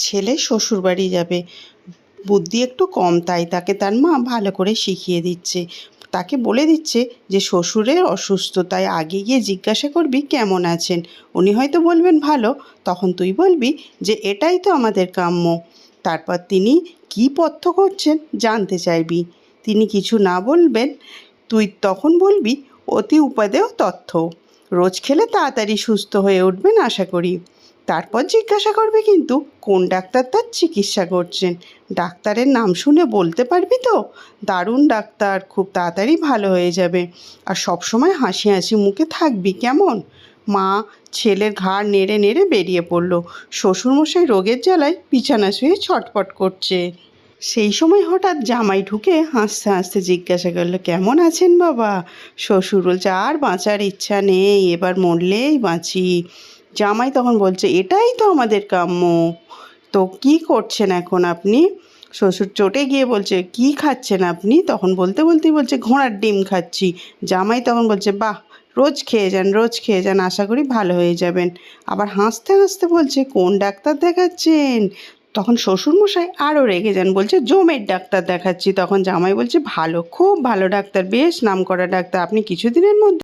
ছেলে শ্বশুরবাড়ি যাবে, বুদ্ধি একটু কম, তাই তাকে তার মা ভালো করে শিখিয়ে দিচ্ছে। তাকে বলে দিচ্ছে যে শ্বশুরের অসুস্থ, তাই আগে গিয়ে জিজ্ঞাসা করবি কেমন আছেন। উনি হয়তো বলবেন ভালো, তখন তুই বলবি যে এটাই তো আমাদের কাম্য। তারপর তিনি কী পথ্য করছেন জানতে চাইবি। তিনি কিছু না বলবেন, তুই তখন বলবি অতি উপাদেয় তথ্য। রোজ খেলে তাড়াতাড়ি সুস্থ হয়ে উঠবেন আশা করি। তারপর জিজ্ঞাসা করবে কিন্তু কোন ডাক্তার তার চিকিৎসা করছেন। ডাক্তারের নাম শুনে বলতে পারবি তো? দারুণ ডাক্তার, খুব তাড়াতাড়ি ভালো হয়ে যাবে। আর সবসময় হাসি হাসি মুখে থাকবি কেমন। মা ছেলের ঘাড় নেড়ে নেড়ে বেরিয়ে পড়ল। শ্বশুরমশাই রোগের জ্বালায় বিছানা শুয়ে ছটফট করছে। সেই সময় হঠাৎ জামাই ঢুকে হাসতে হাসতে জিজ্ঞাসা করলো, কেমন আছেন বাবা? শ্বশুর বলছে, আর বাঁচার ইচ্ছা নেই, এবার মরলেই বাঁচি। জামাই তখন বলছে, এটাই তো আমাদের কাম্য। তো কি করছেন এখন আপনি? শ্বশুর চটে গিয়ে বলছে, কি খাচ্ছেন আপনি? তখন বলতে বলতেই বলছে, ঘোড়ার ডিম খাচ্ছি। জামাই তখন বলছে, বাহ, রোজ খেয়ে যান, রোজ খেয়ে যান, আশা করি ভালো হয়ে যাবেন। আবার হাসতে হাসতে বলছে, কোন ডাক্তার দেখাচ্ছেন? তখন শ্বশুরমশাই আরও রেগে যান, বলছে, জমের ডাক্তার দেখাচ্ছি। তখন জামাই বলছে, ভালো, খুব ভালো ডাক্তার, বেশ নামকরা ডাক্তার, আপনি কিছুদিনের মধ্যে